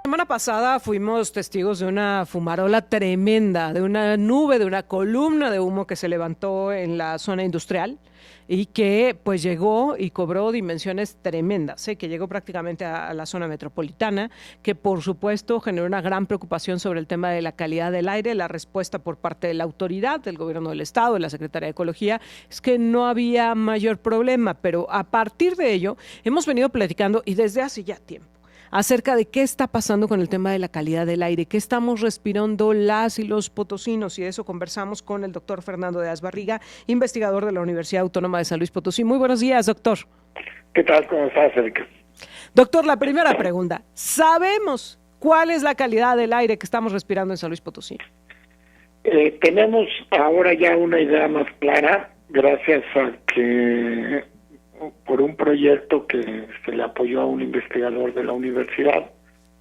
semana pasada fuimos testigos de una fumarola tremenda, de una nube, de una columna de humo que se levantó en la zona industrial y que pues llegó y cobró dimensiones tremendas, ¿eh? Que llegó prácticamente a la zona metropolitana, que por supuesto generó una gran preocupación sobre el tema de la calidad del aire. La respuesta por parte de la autoridad, del gobierno del estado, de la Secretaría de Ecología, es que no había mayor problema, pero a partir de ello hemos venido platicando y desde hace ya tiempo acerca de qué está pasando con el tema de la calidad del aire, qué estamos respirando las y los potosinos, y de eso conversamos con el doctor Fernando de Asbarriga, investigador de la Universidad Autónoma de San Luis Potosí. Muy buenos días, doctor. ¿Qué tal? ¿Cómo estás, Erika? Doctor, la primera pregunta, ¿sabemos cuál es la calidad del aire que estamos respirando en San Luis Potosí? Tenemos ahora ya una idea más clara, gracias a que por un proyecto que se le apoyó a un investigador de la universidad,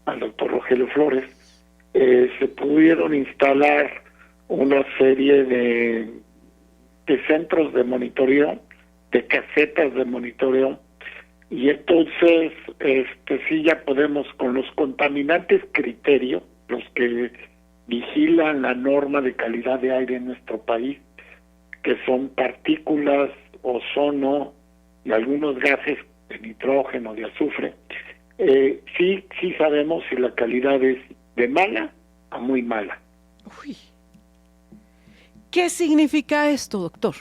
al doctor Rogelio Flores, se pudieron instalar una serie de centros de monitoreo, de casetas de monitoreo, y entonces sí ya podemos, con los contaminantes criterio, los que vigilan la norma de calidad de aire en nuestro país, que son partículas, ozono y algunos gases de nitrógeno, de azufre, sí sabemos si la calidad es de mala a muy mala. Uy. ¿Qué significa esto, doctor?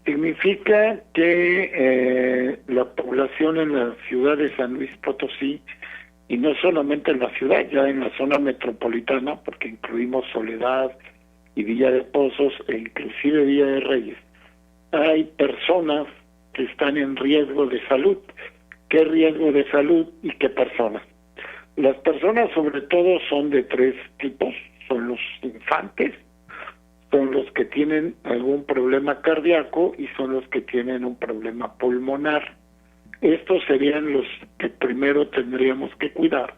Significa que la población en la ciudad de San Luis Potosí, y no solamente en la ciudad, ya en la zona metropolitana, porque incluimos Soledad y Villa de Pozos e inclusive Villa de Reyes, hay personas que están en riesgo de salud. ¿Qué riesgo de salud y qué personas? Las personas sobre todo son de tres tipos: son los infantes, son los que tienen algún problema cardíaco y son los que tienen un problema pulmonar. Estos serían los que primero tendríamos que cuidar,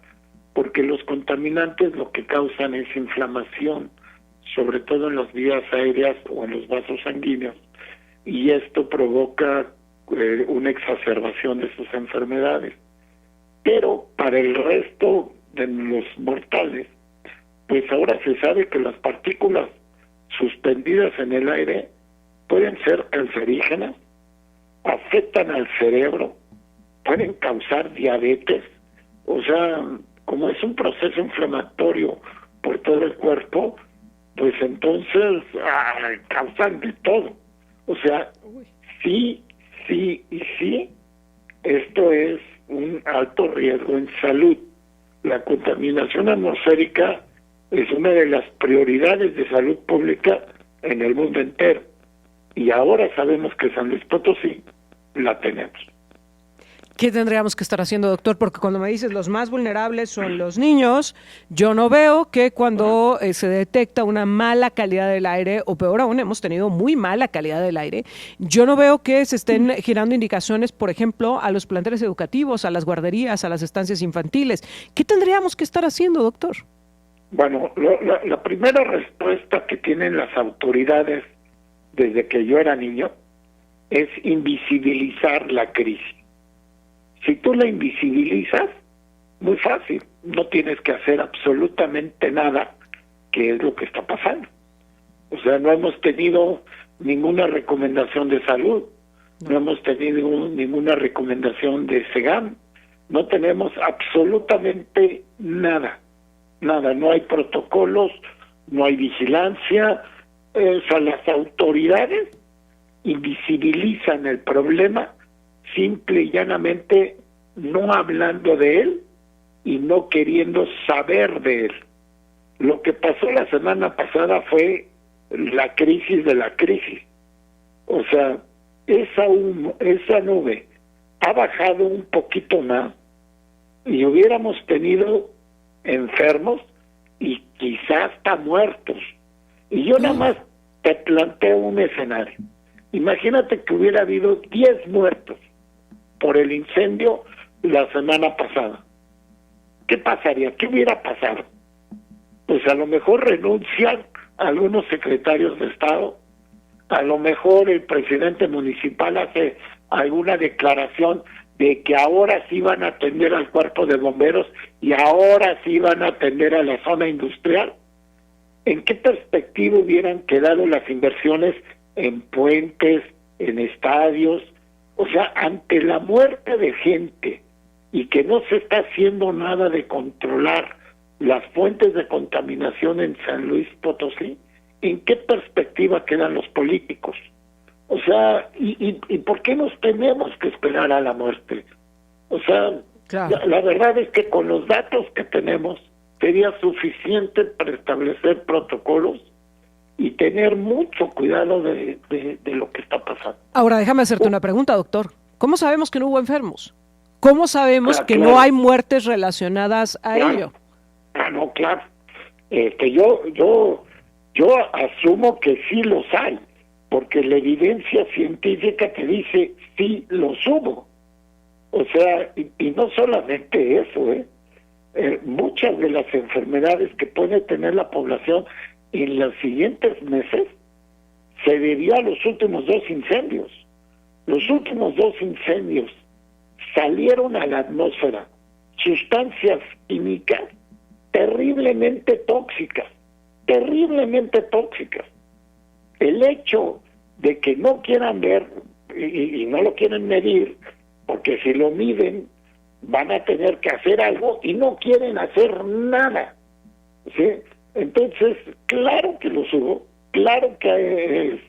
porque los contaminantes lo que causan es inflamación, sobre todo en las vías aéreas o en los vasos sanguíneos, y esto provoca una exacerbación de sus enfermedades. Pero para el resto de los mortales, pues ahora se sabe que las partículas suspendidas en el aire pueden ser cancerígenas, afectan al cerebro, pueden causar diabetes, o sea, como es un proceso inflamatorio por todo el cuerpo, pues entonces causan de todo. O sea, sí, esto es un alto riesgo en salud. La contaminación atmosférica es una de las prioridades de salud pública en el mundo entero. Y ahora sabemos que San Luis Potosí la tenemos. ¿Qué tendríamos que estar haciendo, doctor? Porque cuando me dices los más vulnerables son los niños, yo no veo que cuando se detecta una mala calidad del aire, o peor aún, hemos tenido muy mala calidad del aire, yo no veo que se estén girando indicaciones, por ejemplo, a los planteles educativos, a las guarderías, a las estancias infantiles. ¿Qué tendríamos que estar haciendo, doctor? Bueno, la primera respuesta que tienen las autoridades desde que yo era niño es invisibilizar la crisis. Si tú la invisibilizas, muy fácil, no tienes que hacer absolutamente nada, que es lo que está pasando. O sea, no hemos tenido ninguna recomendación de salud, no hemos tenido ninguna recomendación de SEGAM, no tenemos absolutamente nada, no hay protocolos, no hay vigilancia. O sea, las autoridades invisibilizan el problema simple y llanamente no hablando de él y no queriendo saber de él. Lo que pasó la semana pasada fue la crisis de la crisis. O sea, esa nube ha bajado un poquito más y hubiéramos tenido enfermos y quizás hasta muertos. Y yo nada más te planteo un escenario. Imagínate que hubiera habido 10 muertos por el incendio la semana pasada. ¿Qué pasaría? ¿Qué hubiera pasado? Pues a lo mejor renuncian algunos secretarios de Estado, a lo mejor el presidente municipal hace alguna declaración de que ahora sí van a atender al cuerpo de bomberos y ahora sí van a atender a la zona industrial. ¿En qué perspectiva hubieran quedado las inversiones en puentes, en estadios? O sea, ante la muerte de gente y que no se está haciendo nada de controlar las fuentes de contaminación en San Luis Potosí, ¿en qué perspectiva quedan los políticos? O sea, ¿y por qué nos tenemos que esperar a la muerte? O sea, claro. la verdad es que con los datos que tenemos sería suficiente para establecer protocolos y tener mucho cuidado de lo que está pasando. Ahora, déjame hacerte una pregunta, doctor. ¿Cómo sabemos que no hubo enfermos? ¿Cómo sabemos que claro. no hay muertes relacionadas a ello? No, claro. Yo asumo que sí los hay, porque la evidencia científica te dice sí los hubo. O sea, y no solamente eso, muchas de las enfermedades que puede tener la población en los siguientes meses se debió a los últimos 2 incendios. Los últimos 2 incendios salieron a la atmósfera sustancias químicas terriblemente tóxicas. El hecho de que no quieran ver y no lo quieren medir, porque si lo miden van a tener que hacer algo y no quieren hacer nada, ¿sí? Entonces, claro que los hubo, claro que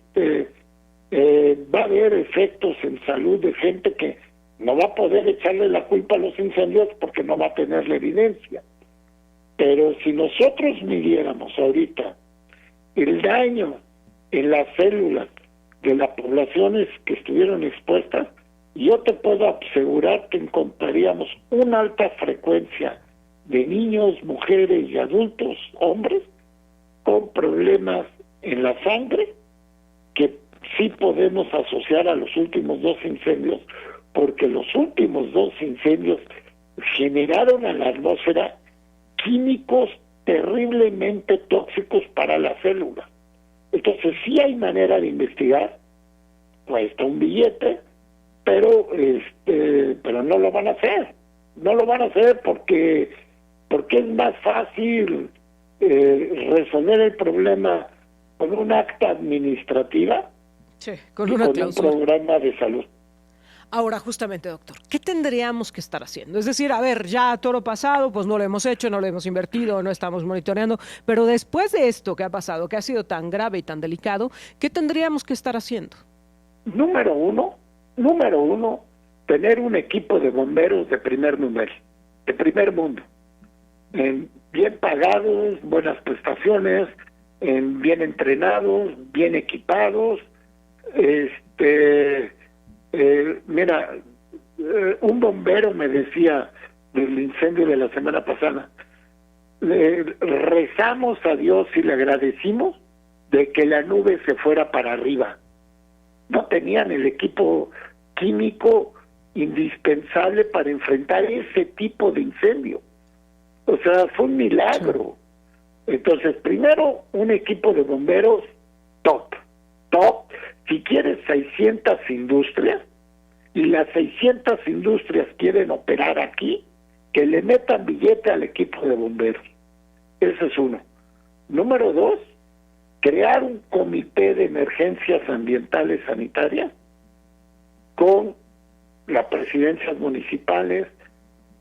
va a haber efectos en salud de gente que no va a poder echarle la culpa a los incendios porque no va a tener la evidencia. Pero si nosotros midiéramos ahorita el daño en las células de las poblaciones que estuvieron expuestas, yo te puedo asegurar que encontraríamos una alta frecuencia de niños, mujeres y adultos, hombres, con problemas en la sangre, que sí podemos asociar a los últimos 2 incendios, porque los últimos 2 incendios generaron en la atmósfera químicos terriblemente tóxicos para la célula. Entonces sí hay manera de investigar, cuesta un billete, pero no lo van a hacer, porque es más fácil resolver el problema con un acta administrativa, sí, con un programa de salud. Ahora, justamente, doctor, ¿qué tendríamos que estar haciendo? Es decir, a ver, ya toro pasado, pues no lo hemos hecho, no lo hemos invertido, no estamos monitoreando, pero después de esto que ha pasado, que ha sido tan grave y tan delicado, ¿qué tendríamos que estar haciendo? Número uno, tener un equipo de bomberos de primer nivel, de primer mundo, bien pagados, buenas prestaciones, bien entrenados, bien equipados. Mira, un bombero me decía del incendio de la semana pasada, rezamos a Dios y le agradecimos de que la nube se fuera para arriba. No tenían el equipo químico indispensable para enfrentar ese tipo de incendio. O sea, fue un milagro. Entonces, primero, un equipo de bomberos top. Si quieres 600 industrias, y las 600 industrias quieren operar aquí, que le metan billete al equipo de bomberos. Ese es uno. Número 2, crear un comité de emergencias ambientales sanitarias con las presidencias municipales,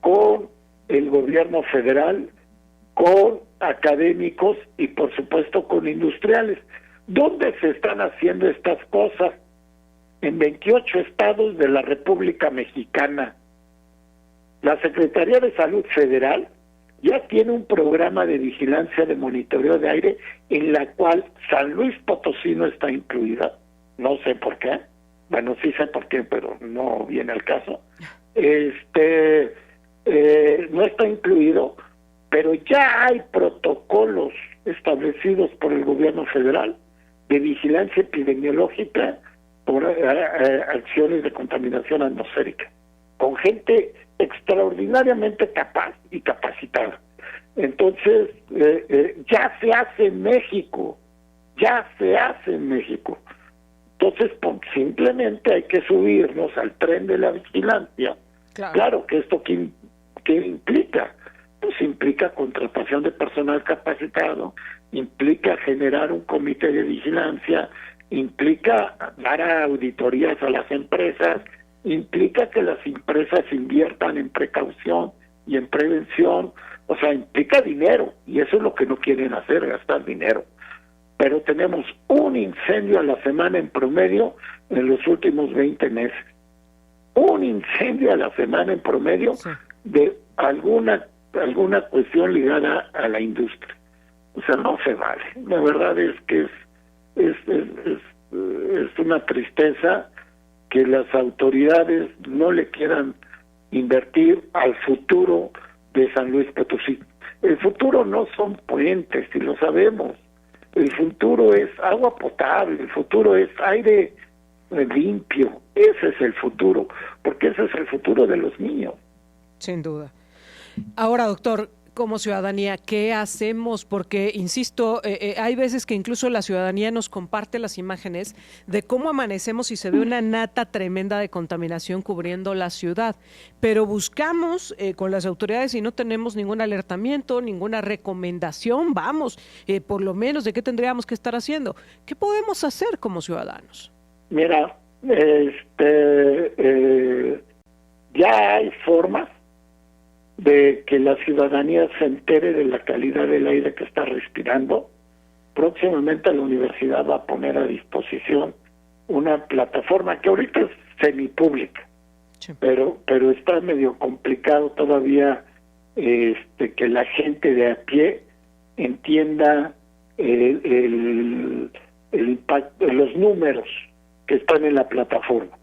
con el gobierno federal, con académicos y por supuesto con industriales. ¿Dónde se están haciendo estas cosas? En 28 estados de la República Mexicana. La Secretaría de Salud Federal ya tiene un programa de vigilancia de monitoreo de aire en la cual San Luis Potosí no está incluida. No sé por qué. Bueno, sí sé por qué, pero no viene al caso. No está incluido, pero ya hay protocolos establecidos por el gobierno federal de vigilancia epidemiológica por acciones de contaminación atmosférica, con gente extraordinariamente capaz y capacitada. Entonces, ya se hace en México. Entonces, simplemente hay que subirnos al tren de la vigilancia Claro que esto ¿qué implica? Pues implica contratación de personal capacitado, implica generar un comité de vigilancia, implica dar auditorías a las empresas, implica que las empresas inviertan en precaución y en prevención, o sea, implica dinero, y eso es lo que no quieren hacer, gastar dinero. Pero tenemos un incendio a la semana en promedio en los últimos 20 meses. Un incendio a la semana en promedio de alguna cuestión ligada a la industria. O sea, no se vale. La verdad es que es una tristeza que las autoridades no le quieran invertir al futuro de San Luis Potosí. El futuro no son puentes, y lo sabemos. El futuro es agua potable, el futuro es aire limpio. Ese es el futuro, porque ese es el futuro de los niños. Sin duda. Ahora, doctor, como ciudadanía, ¿qué hacemos? Porque, insisto, hay veces que incluso la ciudadanía nos comparte las imágenes de cómo amanecemos y se ve una nata tremenda de contaminación cubriendo la ciudad. Pero buscamos con las autoridades y no tenemos ningún alertamiento, ninguna recomendación, por lo menos de qué tendríamos que estar haciendo. ¿Qué podemos hacer como ciudadanos? Mira, ya hay formas de que la ciudadanía se entere de la calidad del aire que está respirando. Próximamente la universidad va a poner a disposición una plataforma que ahorita es semipública, pero está medio complicado todavía que la gente de a pie entienda el impacto, los números que están en la plataforma.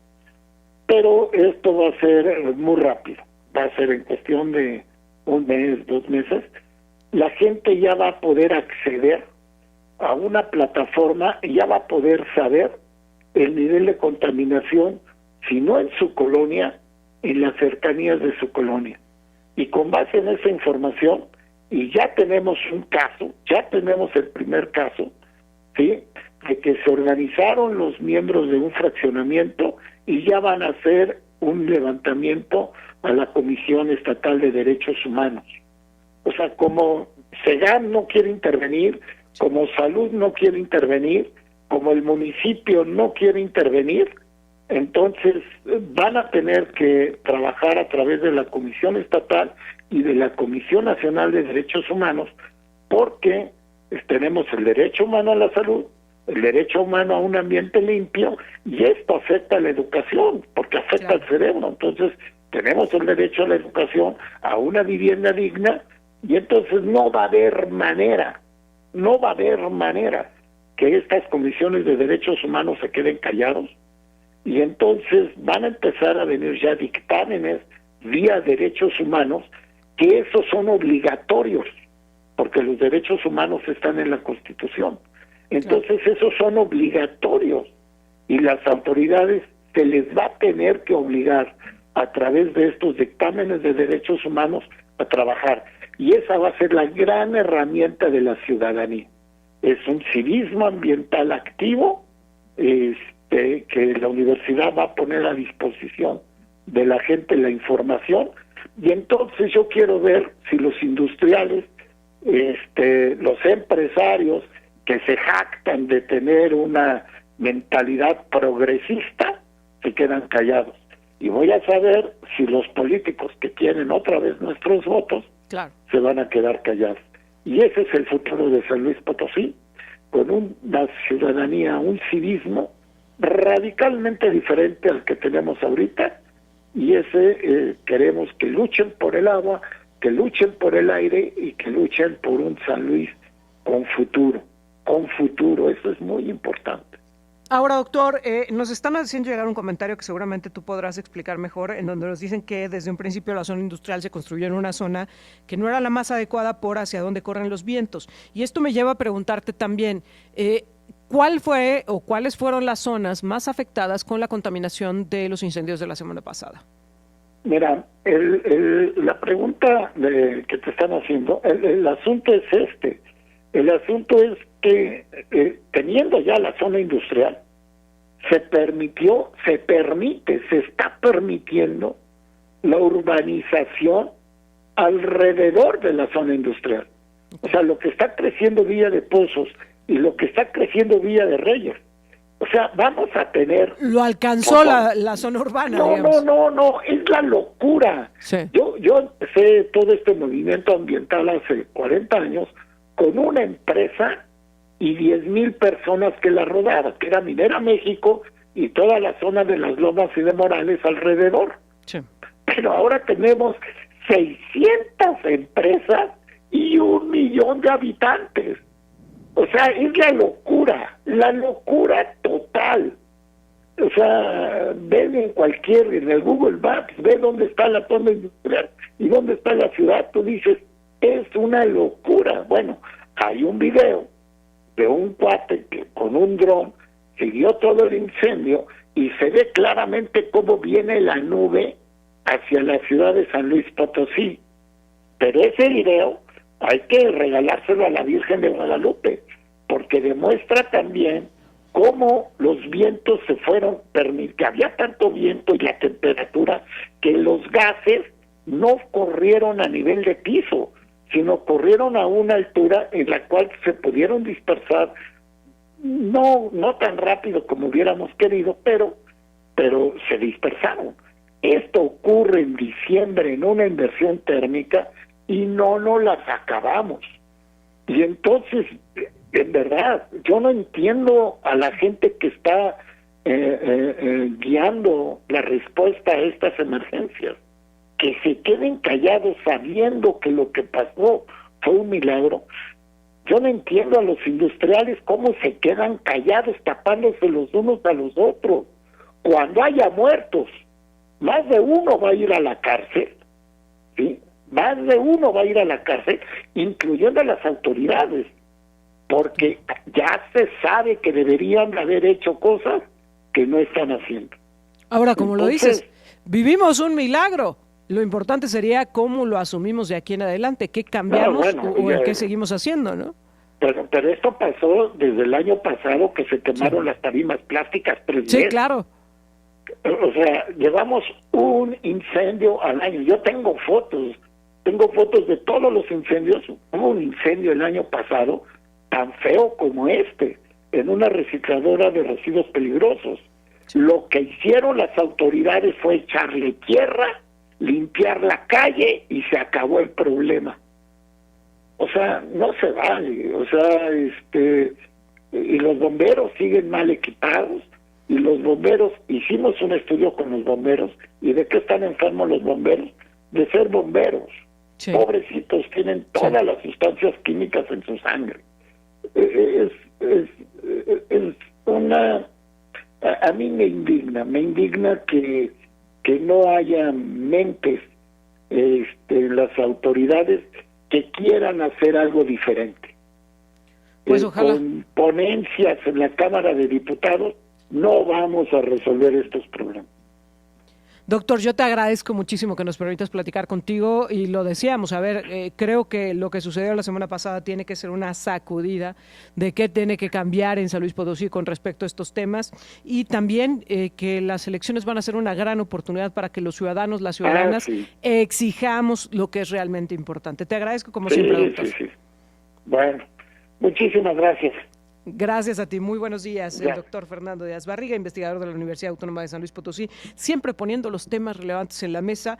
Pero esto va a ser muy rápido. Va a ser en cuestión de un mes, 2 meses, la gente ya va a poder acceder a una plataforma y ya va a poder saber el nivel de contaminación, si no en su colonia, en las cercanías de su colonia. Y con base en esa información, y ya tenemos un caso, ya tenemos el primer caso, ¿sí?, de que se organizaron los miembros de un fraccionamiento y ya van a hacer un levantamiento a la Comisión Estatal de Derechos Humanos. O sea, como SEGAM no quiere intervenir, como Salud no quiere intervenir, como el municipio no quiere intervenir, entonces van a tener que trabajar a través de la Comisión Estatal y de la Comisión Nacional de Derechos Humanos, porque tenemos el derecho humano a la salud, el derecho humano a un ambiente limpio, y esto afecta a la educación, porque afecta al cerebro. Entonces, tenemos el derecho a la educación, a una vivienda digna, y entonces no va a haber manera que estas comisiones de derechos humanos se queden callados, y entonces van a empezar a venir ya dictámenes vía derechos humanos, que esos son obligatorios, porque los derechos humanos están en la Constitución. Entonces esos son obligatorios, y las autoridades se les va a tener que obligar a través de estos dictámenes de derechos humanos a trabajar. Y esa va a ser la gran herramienta de la ciudadanía. Es un civismo ambiental activo que la universidad va a poner a disposición de la gente la información, y entonces yo quiero ver si los industriales, los empresarios que se jactan de tener una mentalidad progresista, se quedan callados. Y voy a saber si los políticos que tienen otra vez nuestros votos se van a quedar callados. Y ese es el futuro de San Luis Potosí, con una ciudadanía, un civismo radicalmente diferente al que tenemos ahorita, y ese queremos que luchen por el agua, que luchen por el aire y que luchen por un San Luis con futuro, eso es muy importante. Ahora, doctor, nos están haciendo llegar un comentario que seguramente tú podrás explicar mejor, en donde nos dicen que desde un principio la zona industrial se construyó en una zona que no era la más adecuada por hacia dónde corren los vientos. Y esto me lleva a preguntarte también, ¿cuál fue o cuáles fueron las zonas más afectadas con la contaminación de los incendios de la semana pasada? Mira, la pregunta que te están haciendo, el asunto es el asunto es que teniendo ya la zona industrial, se está permitiendo la urbanización alrededor de la zona industrial. O sea, lo que está creciendo Villa de Pozos y lo que está creciendo Villa de Reyes. O sea, vamos a tener... Lo alcanzó la zona urbana, digamos. No, es la locura. Sí. Yo empecé todo este movimiento ambiental hace 40 años con una empresa y 10,000 personas que la rodaban, que era Minera México y toda la zona de las Lomas y de Morales alrededor. Sí. Pero ahora tenemos 600 empresas y 1,000,000 de habitantes. O sea, es la locura total. O sea, ven en el Google Maps, ve dónde está la zona industrial y dónde está la ciudad, tú dices, es una locura. Bueno, hay un video de un cuate que con un dron siguió todo el incendio y se ve claramente cómo viene la nube hacia la ciudad de San Luis Potosí. Pero ese video hay que regalárselo a la Virgen de Guadalupe, porque demuestra también cómo los vientos se fueron, que había tanto viento y la temperatura, que los gases no corrieron a nivel de piso, sino corrieron a una altura en la cual se pudieron dispersar, no tan rápido como hubiéramos querido, pero se dispersaron. Esto ocurre en diciembre en una inversión térmica y no nos las acabamos. Y entonces, en verdad, yo no entiendo a la gente que está guiando la respuesta a estas emergencias, que se queden callados sabiendo que lo que pasó fue un milagro. Yo no entiendo a los industriales cómo se quedan callados, tapándose los unos a los otros. Cuando haya muertos, más de uno va a ir a la cárcel, ¿sí? Más de uno va a ir a la cárcel, incluyendo a las autoridades, porque ya se sabe que deberían haber hecho cosas que no están haciendo. Ahora, como lo dices, vivimos un milagro. Lo importante sería cómo lo asumimos de aquí en adelante, qué cambiamos o qué seguimos haciendo, ¿no? Pero esto pasó desde el año pasado, que se quemaron las tarimas plásticas 3 veces. Sí, claro. O sea, llevamos un incendio al año. Yo tengo fotos de todos los incendios. Hubo un incendio el año pasado tan feo como este, en una recicladora de residuos peligrosos. Sí. Lo que hicieron las autoridades fue echarle tierra, limpiar la calle y se acabó el problema. O sea, no se vale. O sea, y los bomberos siguen mal equipados. Y los bomberos, hicimos un estudio con los bomberos, ¿y de qué están enfermos los bomberos? De ser bomberos. Sí. Pobrecitos, tienen todas las sustancias químicas en su sangre. Es una... A mí me indigna que no haya mentes en las autoridades que quieran hacer algo diferente. Pues ojalá. Con ponencias en la Cámara de Diputados no vamos a resolver estos problemas. Doctor, yo te agradezco muchísimo que nos permitas platicar contigo y lo decíamos, creo que lo que sucedió la semana pasada tiene que ser una sacudida de qué tiene que cambiar en San Luis Potosí con respecto a estos temas y también que las elecciones van a ser una gran oportunidad para que los ciudadanos, las ciudadanas exijamos lo que es realmente importante. Te agradezco como siempre, doctor. Sí. Bueno, muchísimas gracias. Gracias a ti, muy buenos días. El doctor Fernando Díaz Barriga, investigador de la Universidad Autónoma de San Luis Potosí, siempre poniendo los temas relevantes en la mesa.